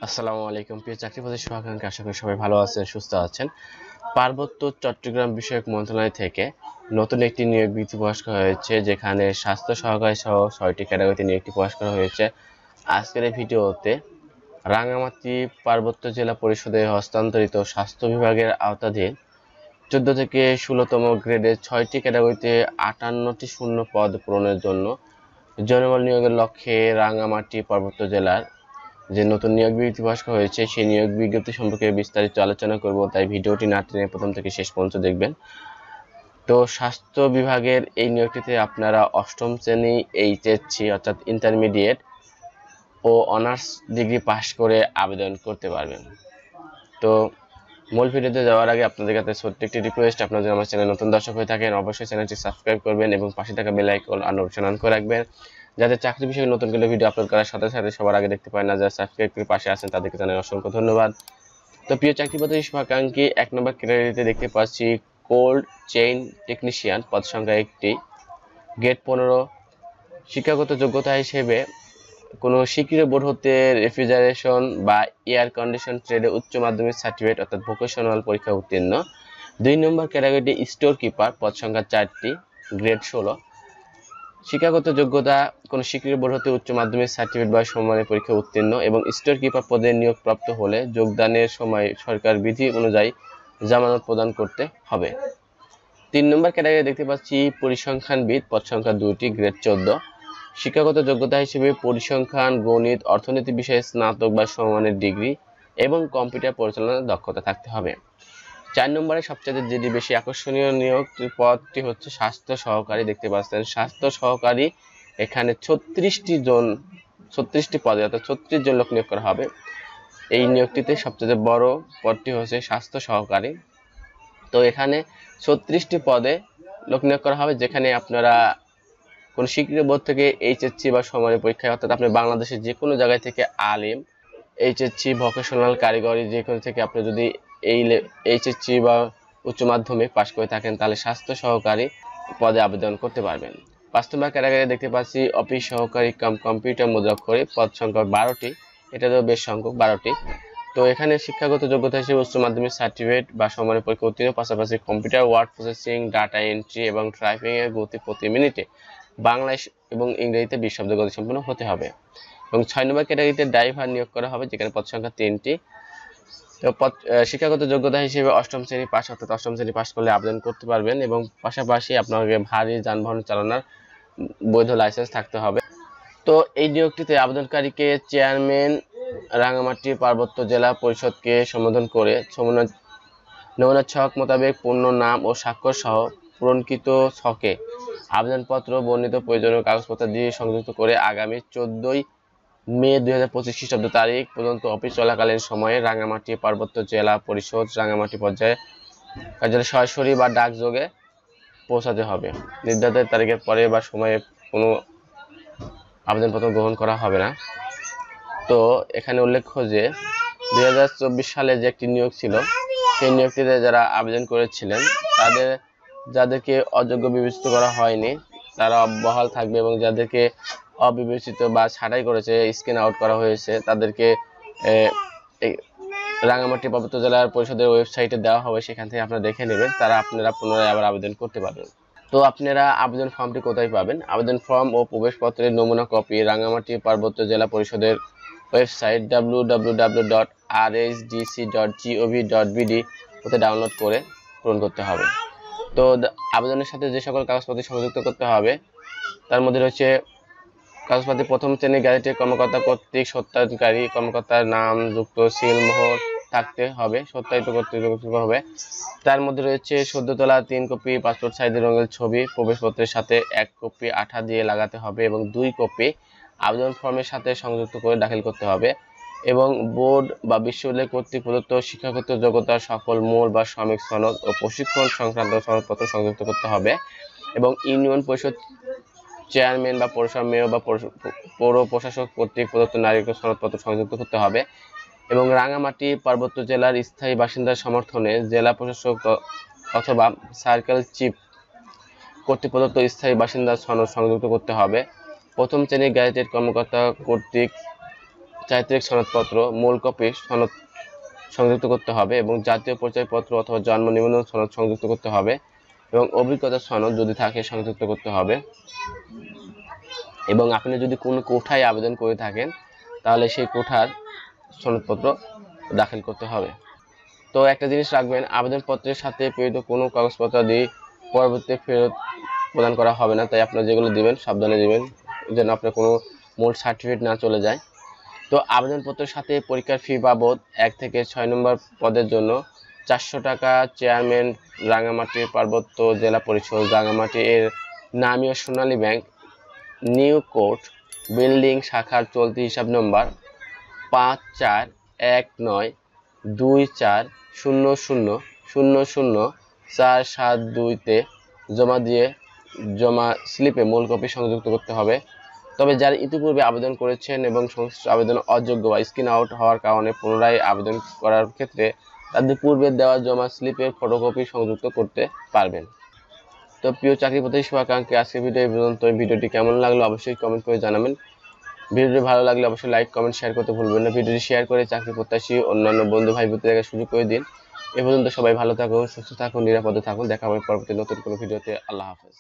আসসালামু আলাইকুম প্রিয় চাকরিপ্রার্থী শুভাকাঙ্ক্ষী, আশা করি সবাই ভালো আছেন, সুস্থ আছেন। পার্বত্য চট্টগ্রাম বিষয়ক মন্ত্রণালয় থেকে নতুন একটি নিয়োগ বিজ্ঞপ্তি প্রকাশ করা হয়েছে, যেখানে স্বাস্থ্য সহকারী সহ 6টি ক্যাটাগরিতে নিয়োগটি প্রকাশ করা হয়েছে। আজকের এই ভিডিওতে রাঙ্গামাটি পার্বত্য জেলা পরিষদে হস্তান্তরিত স্বাস্থ্য বিভাগের আওতাধীন 14 থেকে 16তম গ্রেডের 6টি ক্যাটাগরিতে 58টি শূন্য পদ পূরণের জন্য জনবল নিয়োগের লক্ষ্যে রাঙ্গামাটি পার্বত্য জেলার যে নতুন নিয়োগ বিজ্ঞপ্তি প্রকাশ করা হয়েছে সেই নিয়োগ বিজ্ঞপ্তি সম্পর্কে বিস্তারিত আলোচনা করব, তাই ভিডিওটি না টেনে প্রথম থেকে শেষ পর্যন্ত দেখবেন। তো স্বাস্থ্য বিভাগের এই নিয়োগটিতে আপনারা অষ্টম শ্রেণী এইচএসসি অর্থাৎ ইন্টারমিডিয়েট ও অনার্স ডিগ্রি পাশ করে আবেদন করতে পারবেন। তো মূল ভিডিওতে যাওয়ার আগে আপনাদের কাছে ছোট্ট একটি রিকোয়েস্ট, আপনারা যদি আমার চ্যানেল নতুন দর্শক হয়ে থাকেন অবশ্যই চ্যানেলটি সাবস্ক্রাইব করবেন এবং পাশে থাকা বেল আইকন অপশন অন করে রাখবেন, যাতে চাকরি বিষয়ে নতুন কোনো ভিডিও আপলোড করার সাথে সাথে সবার আগে দেখতে পারেন। না যারা সাবস্ক্রাইব করে পাশে আছেন তাদেরকে জানাই অসংখ্য ধন্যবাদ। তো প্রিয় চাকরিপ্রার্থী শুভাকাঙ্ক্ষী, 1 নম্বর ক্যাটাগরিতে দেখতে পাচ্ছি কোল্ড চেইন টেকনিশিয়ান, পদ সংখ্যা 1টি, গ্রেড 15। শিক্ষাগত যোগ্যতা হিসেবে কোনো স্বীকৃত বোর্ড হতে রেফ্রিজারেশন বা এয়ার কন্ডিশন ট্রেডে উচ্চ মাধ্যমিক সার্টিফিকেট অর্থাৎ ভোকেশনাল পরীক্ষা উত্তীর্ণ। 2 নম্বর ক্যাটাগরিটি স্টোর কিপার, পদ সংখ্যা 4টি, গ্রেড 16। শিক্ষাগত যোগ্যতা কোনো স্বীকৃত বোর্ড হতে উচ্চ মাধ্যমিক সার্টিফিকেট বা সমমানের পরীক্ষা উত্তীর্ণ এবং স্টোর কিপার পদে নিয়োগপ্রাপ্ত হলে যোগদানের সময় সরকার বিধি অনুযায়ী জামানত প্রদান করতে হবে। 3 নম্বর ক্যাটাগরি দেখতে পাচ্ছি পরিসংখ্যানবিদ, পদ সংখ্যা 2টি, গ্রেড 14। শিক্ষাগত যোগ্যতা হিসেবে পরিসংখ্যান, গণিত, অর্থনীতি বিষয়ে স্নাতক বা সমমানের ডিগ্রি এবং কম্পিউটার পরিচালনার দক্ষতা থাকতে হবে। 4 নম্বরে সবচেয়ে যেটি বেশি আকর্ষণীয় নিয়োগ পদটি হচ্ছে স্বাস্থ্য সহকারী। দেখতে পাচ্ছেন স্বাস্থ্য সহকারী, এখানে 36টি পদে অর্থাৎ 36 জন লোক নিয়োগ করা হবে। এই নিয়োগটিতে সবচেয়ে বড় পদটি হচ্ছে স্বাস্থ্য সহকারী। তো এখানে 36টি পদে লোক নিয়োগ করা হবে, যেখানে আপনারা কোন স্বীকৃত বোর্ড থেকে এইচএসসি বা সমমানের পরীক্ষায় অর্থাৎ আপনি বাংলাদেশের যে কোনো জায়গায় থেকে আলিম, এইচএসসি, ভোকেশনাল, কারিগরি যে কোনো থেকে আপনি যদি এই এইচএসসি বা উচ্চ মাধ্যমিক পাশ করে থাকেন তাহলে স্বাস্থ্য সহকারী পদে আবেদন করতে পারবেন। 5 নম্বর ক্যাটাগরি দেখতে পাচ্ছি অফিস সহকারী কাম কম্পিউটার মুদ্রাক্ষরিক, পদ সংখ্যা 12টি, এটারও বেশ সংখ্যক 12টি। তো এখানে শিক্ষাগত যোগ্যতা হিসেবে উচ্চ মাধ্যমিক সার্টিফিকেট বা সমমানের পরীক্ষা উত্তীর্ণ, পাশাপাশি computer, word processing, data entry এবং টাইপিং এর গতি প্রতি মিনিটে বাংলা এবং ইংরেজিতে 20 শব্দ গতি সম্পন্ন হতে হবে। এবং 6 নম্বর ক্যাটাগরিতে ড্রাইভার নিয়োগ করা হবে, যেখানে পদ সংখ্যা 3টি। তো শিক্ষাগত যোগ্যতা হিসেবে অষ্টম শ্রেণী পাস অর্থাৎ অষ্টম শ্রেণী পাস করলে আবেদন করতে পারবেন এবং পাশাপাশি আপনাকে ভারী যানবাহন চালানোর বৈধ লাইসেন্স থাকতে হবে। তো এই নিয়োগটিতে আবেদনকারীকে চেয়ারম্যান রাঙ্গামাটি পার্বত্য জেলা পরিষদকে সম্বোধন করে নমুনা ছক মোতাবেক পূর্ণ নাম ও স্বাক্ষর সহ পূরণকৃত ছকে আবেদনপত্র বর্ণিত প্রয়োজনীয় কাগজপত্র দিয়ে সংযুক্ত করে আগামী 14 মে 2025 খ্রিস্টাব্দ তারিখ পর্যন্ত অফিস চলাকালীন সময়ে রাঙ্গামাটি পার্বত্য জেলা পরিষদ রাঙ্গামাটি পর্যায়ে কার্যালয়ে সরাসরি বা ডাকযোগে পৌঁছাতে হবে। নির্ধারিত তারিখের পরে বা সময়ে কোনো আবেদনপত্র গ্রহণ করা হবে না। তো এখানে উল্লেখ্য যে 2024 সালে যে একটি নিয়োগ ছিল, সেই নিয়োগটিতে যারা আবেদন করেছিলেন যাদেরকে অযোগ্য বিবেচিত করা হয়নি তারা বহাল থাকবে এবং যাদেরকে অবিবেচিত বা ছাঁটাই করেছে, স্ক্রিন আউট করা হয়েছে, তাদেরকে রাঙ্গামাটি পার্বত্য জেলা পরিষদের ওয়েবসাইটে দেওয়া হবে, সেখান থেকে আপনারা দেখে নেবেন, আপনারা পুনরায় আবার আবেদন করতে পারবেন। তো আপনারা আবেদন ফর্মটি কোথায় পাবেন? আবেদন ফর্ম ও প্রবেশপত্রের নমুনা কপি রাঙ্গামাটি পার্বত্য জেলা পরিষদের ওয়েবসাইট www.rsdc.gov.bd হতে ডাউনলোড করে পূরণ করতে হবে। তো আবেদনের সাথে যে সকল কাগজপত্র সংযুক্ত করতে হবে তার মধ্যে রয়েছে কাগজপত্র প্রথম শ্রেণী গ্যাজেটের কর্মকর্তা কর্তৃক সত্যায়নকারী কর্মকর্তার নাম যুক্ত সিলমোহর থাকতে হবে, সত্যায়িত কর্তৃপক্ষ হবে। তার মধ্যে রয়েছে সদ্য তোলা 3 কপি পাসপোর্ট সাইজের রঙের ছবি, প্রবেশপত্রের সাথে 1 কপি আঠা দিয়ে লাগাতে হবে এবং 2 কপি আবেদন ফর্মের সাথে সংযুক্ত করে দাখিল করতে হবে এবং বোর্ড বা বিশ্ববিদ্যালয় কর্তৃক প্রদত্ত শিক্ষাগত যোগ্যতার সকল মূল বা শ্রমিক সনদ ও প্রশিক্ষণ সংক্রান্ত সনদপত্র সংযুক্ত করতে হবে এবং ইউনিয়ন পরিষদ চেয়ারম্যান বা পৌরসভা মেয়র বা পৌর প্রশাসক কর্তৃক প্রদত্ত নাগরিক সনদপত্র সংযুক্ত করতে হবে এবং রাঙ্গামাটি পার্বত্য জেলার স্থায়ী বাসিন্দার সমর্থনে জেলা প্রশাসক অথবা সার্কেল চিফ কর্তৃক প্রদত্ত স্থায়ী বাসিন্দার সনদ সংযুক্ত করতে হবে। প্রথম শ্রেণীর গ্যাজেটেড কর্মকর্তা কর্তৃক চারিত্রিক সনদপত্র মূল কপি সনদ সংযুক্ত করতে হবে এবং জাতীয় পরিচয়পত্র অথবা জন্ম নিবন্ধন সনদ সংযুক্ত করতে হবে এবং অভিজ্ঞতা সনদ যদি থাকে সংযুক্ত করতে হবে। এবং আপনি যদি কোনো কোঠায় আবেদন করে থাকেন তাহলে সেই কোঠার সনদপত্র দাখিল করতে হবে। তো একটা জিনিস রাখবেন, আবেদনপত্রের সাথে প্রেরিত কোনো কাগজপত্র দিয়ে পরবর্তীতে ফেরত প্রদান করা হবে না, তাই আপনারা যেগুলো দিবেন সাবধানে দিবেন যেন আপনার কোনো মূল সার্টিফিকেট না চলে যায়। তো আবেদনপত্রের সাথে পরীক্ষার ফি বাবদ 1 থেকে 6 নম্বর পদের জন্য 400 টাকা চেয়ারম্যান রাঙামাটি পার্বত্য জেলা পরিষদ রাঙামাটি এর নামীয় সোনালী ব্যাংক নিউ কোর্ট বিল্ডিং শাখার চলতি হিসাব নম্বর 54192400000472-তে জমা স্লিপে মূল কপি সংযুক্ত করতে হবে। তবে যারা ইতিপূর্বে আবেদন করেছেন এবং সংশ্লিষ্ট আবেদন অযোগ্য বা স্ক্রিন আউট হওয়ার কারণে পুনরায় আবেদন করার ক্ষেত্রে তাদের পূর্বে দেওয়া জমা স্লিপের ফটোকপি সংযুক্ত করতে পারবেন। তো প্রিয় চাকরি প্রত্যাশী শুভাকাঙ্ক্ষী, আজকের ভিডিও এই পর্যন্ত। ভিডিওটি কেমন লাগলো অবশ্যই কমেন্ট করে জানাবেন। ভিডিওটি ভালো লাগলে অবশ্যই লাইক কমেন্ট শেয়ার করতে ভুলবেন না। ভিডিওটি শেয়ার করে চাকরি প্রত্যাশী অন্যান্য বন্ধু ভাই বোনদের দেখার সুযোগ করে দিন। এ পর্যন্ত সবাই ভালো থাকুন, সুস্থ থাকুন, নিরাপদে থাকুন। দেখা হবে পরবর্তী নতুন কোনো ভিডিওতে। আল্লাহ হাফেজ।